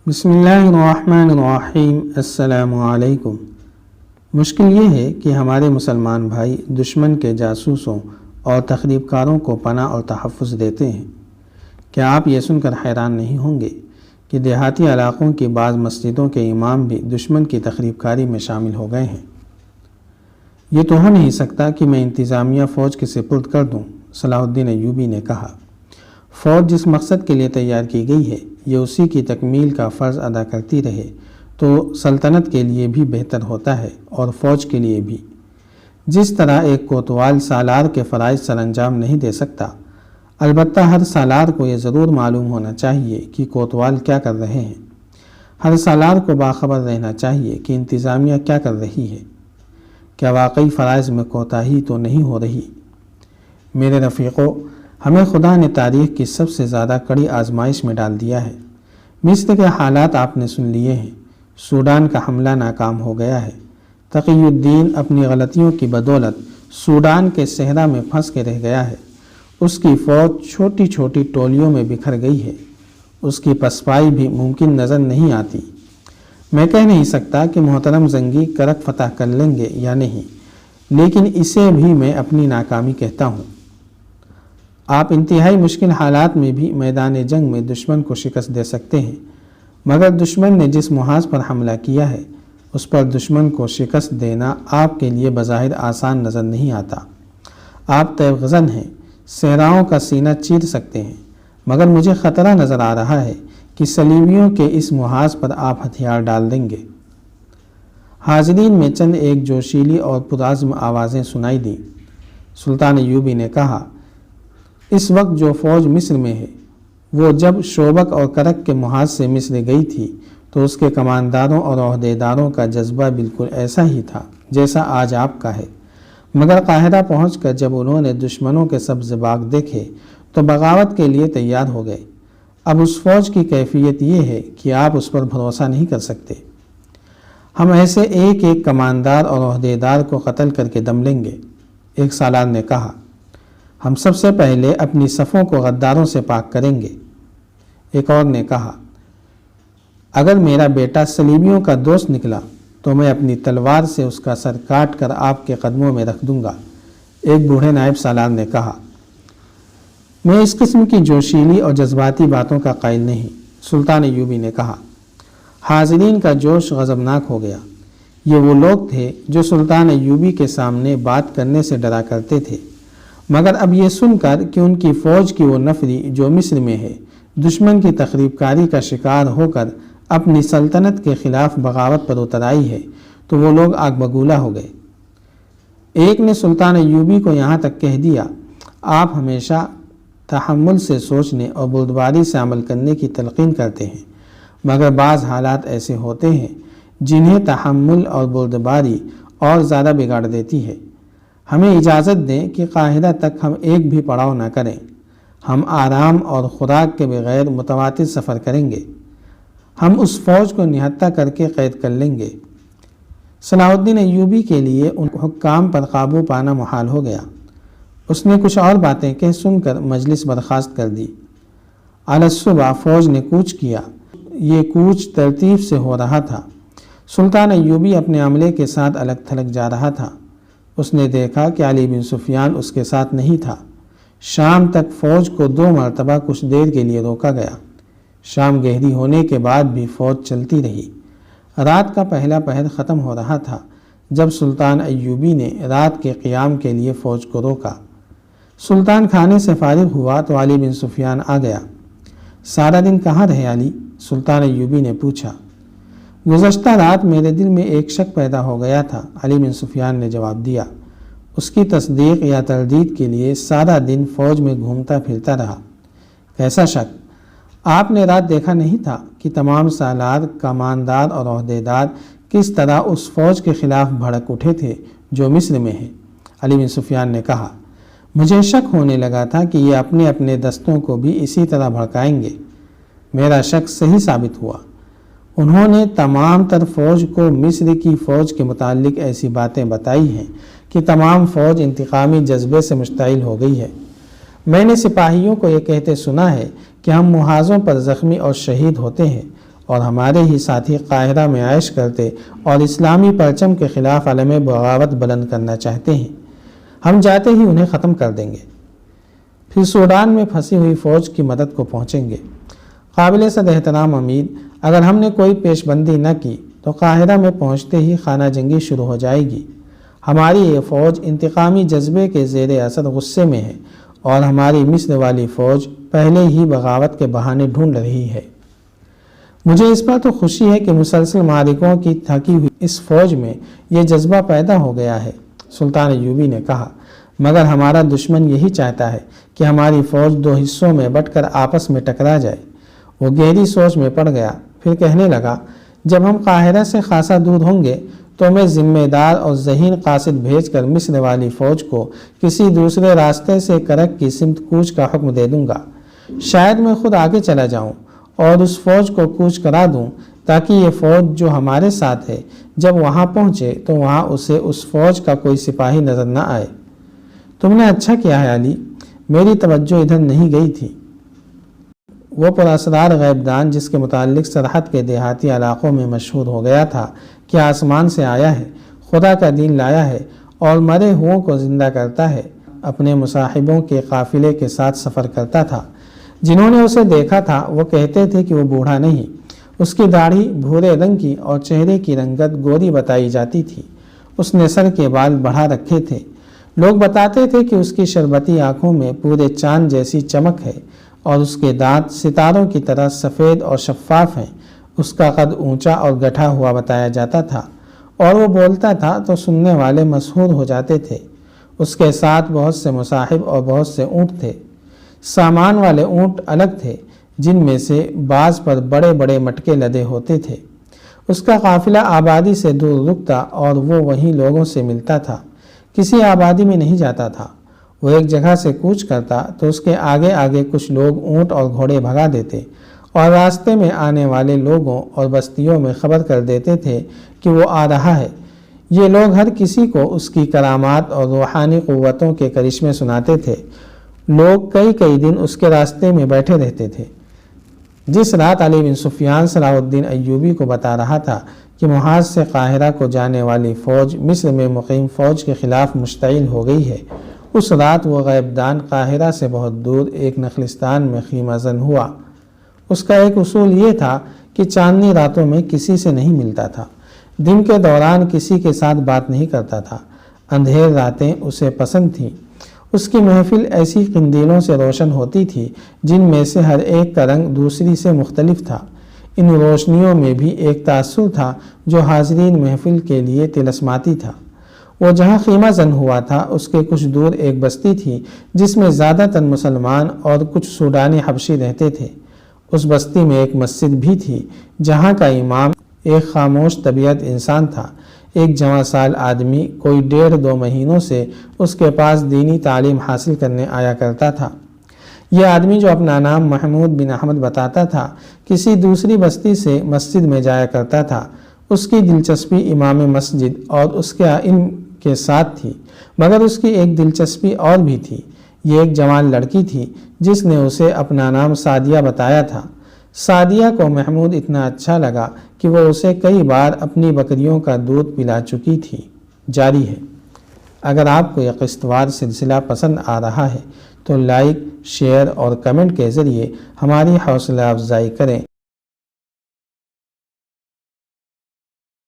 بسم اللہ الرحمن الرحیم۔ السلام علیکم۔ مشکل یہ ہے کہ ہمارے مسلمان بھائی دشمن کے جاسوسوں اور تخریب کاروں کو پناہ اور تحفظ دیتے ہیں۔ کیا آپ یہ سن کر حیران نہیں ہوں گے کہ دیہاتی علاقوں کی بعض مسجدوں کے امام بھی دشمن کی تخریب کاری میں شامل ہو گئے ہیں؟ یہ تو ہو نہیں سکتا کہ میں انتظامیہ فوج کے سپرد کر دوں، صلاح الدین ایوبی نے کہا۔ فوج جس مقصد کے لیے تیار کی گئی ہے یہ اسی کی تکمیل کا فرض ادا کرتی رہے تو سلطنت کے لیے بھی بہتر ہوتا ہے اور فوج کے لیے بھی۔ جس طرح ایک کوتوال سالار کے فرائض سر انجام نہیں دے سکتا، البتہ ہر سالار کو یہ ضرور معلوم ہونا چاہیے کہ کوتوال کیا کر رہے ہیں۔ ہر سالار کو باخبر رہنا چاہیے کہ انتظامیہ کیا کر رہی ہے۔ کیا واقعی فرائض میں کوتاہی تو نہیں ہو رہی؟ میرے رفیقو، ہمیں خدا نے تاریخ کی سب سے زیادہ کڑی آزمائش میں ڈال دیا ہے۔ مصر کے حالات آپ نے سن لیے ہیں۔ سوڈان کا حملہ ناکام ہو گیا ہے۔ تقی الدین اپنی غلطیوں کی بدولت سوڈان کے صحرا میں پھنس کے رہ گیا ہے۔ اس کی فوج چھوٹی چھوٹی ٹولیوں میں بکھر گئی ہے۔ اس کی پسپائی بھی ممکن نظر نہیں آتی۔ میں کہہ نہیں سکتا کہ محترم زنگی کرک فتح کر لیں گے یا نہیں، لیکن اسے بھی میں اپنی ناکامی کہتا ہوں۔ آپ انتہائی مشکل حالات میں بھی میدان جنگ میں دشمن کو شکست دے سکتے ہیں، مگر دشمن نے جس محاذ پر حملہ کیا ہے اس پر دشمن کو شکست دینا آپ کے لیے بظاہر آسان نظر نہیں آتا۔ آپ تیب غزن ہیں، صحراؤں کا سینہ چیر سکتے ہیں، مگر مجھے خطرہ نظر آ رہا ہے کہ صلیبیوں کے اس محاذ پر آپ ہتھیار ڈال دیں گے۔ حاضرین میں چند ایک جوشیلی اور پرعزم آوازیں سنائی دیں۔ سلطان ایوبی نے کہا، اس وقت جو فوج مصر میں ہے وہ جب شوبک اور کرک کے محاذ سے مصر گئی تھی تو اس کے کمانداروں اور عہدیداروں کا جذبہ بالکل ایسا ہی تھا جیسا آج آپ کا ہے، مگر قاہرہ پہنچ کر جب انہوں نے دشمنوں کے سبز باغ دیکھے تو بغاوت کے لیے تیار ہو گئے۔ اب اس فوج کی کیفیت یہ ہے کہ آپ اس پر بھروسہ نہیں کر سکتے۔ ہم ایسے ایک ایک کماندار اور عہدیدار کو قتل کر کے دم لیں گے، ایک سالار نے کہا۔ ہم سب سے پہلے اپنی صفوں کو غداروں سے پاک کریں گے، ایک اور نے کہا۔ اگر میرا بیٹا صلیبیوں کا دوست نکلا تو میں اپنی تلوار سے اس کا سر کاٹ کر آپ کے قدموں میں رکھ دوں گا، ایک بوڑھے نائب سالار نے کہا۔ میں اس قسم کی جوشیلی اور جذباتی باتوں کا قائل نہیں، سلطان ایوبی نے کہا۔ حاضرین کا جوش غضبناک ہو گیا۔ یہ وہ لوگ تھے جو سلطان ایوبی کے سامنے بات کرنے سے ڈرا کرتے تھے، مگر اب یہ سن کر کہ ان کی فوج کی وہ نفری جو مصر میں ہے دشمن کی تخریب کاری کا شکار ہو کر اپنی سلطنت کے خلاف بغاوت پر اتر آئی ہے تو وہ لوگ آگ بگولا ہو گئے۔ ایک نے سلطان ایوبی کو یہاں تک کہہ دیا، آپ ہمیشہ تحمل سے سوچنے اور بردباری سے عمل کرنے کی تلقین کرتے ہیں، مگر بعض حالات ایسے ہوتے ہیں جنہیں تحمل اور بردباری اور زیادہ بگاڑ دیتی ہے۔ ہمیں اجازت دیں کہ قاہرہ تک ہم ایک بھی پڑاؤ نہ کریں۔ ہم آرام اور خوراک کے بغیر متواتر سفر کریں گے۔ ہم اس فوج کو نہتہ کر کے قید کر لیں گے۔ صلاح الدین ایوبی کے لیے ان حکام پر قابو پانا محال ہو گیا۔ اس نے کچھ اور باتیں کہہ سن کر مجلس برخاست کر دی۔ الصبح فوج نے کوچ کیا۔ یہ کوچ ترتیب سے ہو رہا تھا۔ سلطان ایوبی اپنے عملے کے ساتھ الگ تھلگ جا رہا تھا۔ اس نے دیکھا کہ علی بن سفیان اس کے ساتھ نہیں تھا۔ شام تک فوج کو 2 مرتبہ کچھ دیر کے لیے روکا گیا۔ شام گہری ہونے کے بعد بھی فوج چلتی رہی۔ رات کا پہلا پہر ختم ہو رہا تھا جب سلطان ایوبی نے رات کے قیام کے لیے فوج کو روکا۔ سلطان کھانے سے فارغ ہوا تو علی بن سفیان آ گیا۔ سارا دن کہاں رہے علی؟ سلطان ایوبی نے پوچھا۔ گزشتہ رات میرے دل میں ایک شک پیدا ہو گیا تھا، علی بن سفیان نے جواب دیا۔ اس کی تصدیق یا تردید کے لیے سارا دن فوج میں گھومتا پھرتا رہا۔ کیسا شک؟ آپ نے رات دیکھا نہیں تھا کہ تمام سالار، کماندار اور عہدیدار کس طرح اس فوج کے خلاف بھڑک اٹھے تھے جو مصر میں ہے؟ علی بن سفیان نے کہا۔ مجھے شک ہونے لگا تھا کہ یہ اپنے اپنے دستوں کو بھی اسی طرح بھڑکائیں گے۔ میرا شک صحیح ثابت ہوا۔ انہوں نے تمام تر فوج کو مصر کی فوج کے متعلق ایسی باتیں بتائی ہیں کہ تمام فوج انتقامی جذبے سے مشتعل ہو گئی ہے۔ میں نے سپاہیوں کو یہ کہتے سنا ہے کہ ہم محاذوں پر زخمی اور شہید ہوتے ہیں اور ہمارے ہی ساتھی قاہرہ میں عیش کرتے اور اسلامی پرچم کے خلاف علم بغاوت بلند کرنا چاہتے ہیں۔ ہم جاتے ہی انہیں ختم کر دیں گے، پھر سوڈان میں پھنسی ہوئی فوج کی مدد کو پہنچیں گے۔ قابل صد احترام امیر، اگر ہم نے کوئی پیش بندی نہ کی تو قاہرہ میں پہنچتے ہی خانہ جنگی شروع ہو جائے گی۔ ہماری یہ فوج انتقامی جذبے کے زیر اثر غصے میں ہے اور ہماری مصر والی فوج پہلے ہی بغاوت کے بہانے ڈھونڈ رہی ہے۔ مجھے اس پر تو خوشی ہے کہ مسلسل معرکوں کی تھکی ہوئی اس فوج میں یہ جذبہ پیدا ہو گیا ہے، سلطان ایوبی نے کہا، مگر ہمارا دشمن یہی چاہتا ہے کہ ہماری فوج دو حصوں میں بٹ کر آپس میں ٹکرا جائے۔ وہ گہری سوچ میں پڑ گیا، پھر کہنے لگا، جب ہم قاہرہ سے خاصا دور ہوں گے تو میں ذمہ دار اور ذہین قاصد بھیج کر مصر والی فوج کو کسی دوسرے راستے سے کرک کی سمت کوچ کا حکم دے دوں گا۔ شاید میں خود آگے چلا جاؤں اور اس فوج کو کوچ کرا دوں تاکہ یہ فوج جو ہمارے ساتھ ہے جب وہاں پہنچے تو وہاں اسے اس فوج کا کوئی سپاہی نظر نہ آئے۔ تم نے اچھا کیا ہے علی، میری توجہ ادھر نہیں گئی تھی۔ وہ پراسرار غیب دان جس کے متعلق سرحد کے دیہاتی علاقوں میں مشہور ہو گیا تھا کہ آسمان سے آیا ہے، خدا کا دین لایا ہے اور مرے ہوں کو زندہ کرتا ہے، اپنے مصاحبوں کے قافلے کے ساتھ سفر کرتا تھا۔ جنہوں نے اسے دیکھا تھا وہ کہتے تھے کہ وہ بوڑھا نہیں، اس کی داڑھی بھورے رنگ کی اور چہرے کی رنگت گوری بتائی جاتی تھی۔ اس نے سر کے بال بڑھا رکھے تھے۔ لوگ بتاتے تھے کہ اس کی شربتی آنکھوں میں پورے چاند جیسی چمک ہے اور اس کے دانت ستاروں کی طرح سفید اور شفاف ہیں۔ اس کا قد اونچا اور گٹھا ہوا بتایا جاتا تھا اور وہ بولتا تھا تو سننے والے مسحور ہو جاتے تھے۔ اس کے ساتھ بہت سے مصاحب اور بہت سے اونٹ تھے۔ سامان والے اونٹ الگ تھے جن میں سے بعض پر بڑے بڑے مٹکے لدے ہوتے تھے۔ اس کا قافلہ آبادی سے دور رکتا اور وہ وہیں لوگوں سے ملتا تھا، کسی آبادی میں نہیں جاتا تھا۔ وہ ایک جگہ سے کوچ کرتا تو اس کے آگے آگے کچھ لوگ اونٹ اور گھوڑے بھگا دیتے اور راستے میں آنے والے لوگوں اور بستیوں میں خبر کر دیتے تھے کہ وہ آ رہا ہے۔ یہ لوگ ہر کسی کو اس کی کرامات اور روحانی قوتوں کے کرشمے سناتے تھے۔ لوگ کئی کئی دن اس کے راستے میں بیٹھے رہتے تھے۔ جس رات علی بن سفیان صلاح الدین ایوبی کو بتا رہا تھا کہ محاذ سے قاہرہ کو جانے والی فوج مصر میں مقیم فوج کے خلاف مشتعل ہو گئی ہے، اس رات وہ غیب دان قاہرہ سے بہت دور ایک نخلستان میں خیمہ زن ہوا۔ اس کا ایک اصول یہ تھا کہ چاندنی راتوں میں کسی سے نہیں ملتا تھا، دن کے دوران کسی کے ساتھ بات نہیں کرتا تھا۔ اندھیر راتیں اسے پسند تھیں۔ اس کی محفل ایسی قندیلوں سے روشن ہوتی تھی جن میں سے ہر ایک کا رنگ دوسری سے مختلف تھا۔ ان روشنیوں میں بھی ایک تاثر تھا جو حاضرین محفل کے لیے طلسماتی تھا۔ وہ جہاں خیمہ زن ہوا تھا اس کے کچھ دور ایک بستی تھی جس میں زیادہ تر مسلمان اور کچھ سوڈانی حبشی رہتے تھے۔ اس بستی میں ایک مسجد بھی تھی جہاں کا امام ایک خاموش طبیعت انسان تھا، ایک جوان سال آدمی کوئی 1.5-2 مہینوں سے اس کے پاس دینی تعلیم حاصل کرنے آیا کرتا تھا۔ یہ آدمی جو اپنا نام محمود بن احمد بتاتا تھا کسی دوسری بستی سے مسجد میں جایا کرتا تھا۔ اس کی دلچسپی امام مسجد اور اس کے علم کے ساتھ تھی، مگر اس کی ایک دلچسپی اور بھی تھی۔ یہ ایک جوان لڑکی تھی جس نے اسے اپنا نام سعدیہ بتایا تھا۔ سعدیہ کو محمود اتنا اچھا لگا کہ وہ اسے کئی بار اپنی بکریوں کا دودھ پلا چکی تھی۔ جاری ہے۔ اگر آپ کو یہ قسط وار سلسلہ پسند آ رہا ہے تو لائک، شیئر اور کمنٹ کے ذریعے ہماری حوصلہ افزائی کریں۔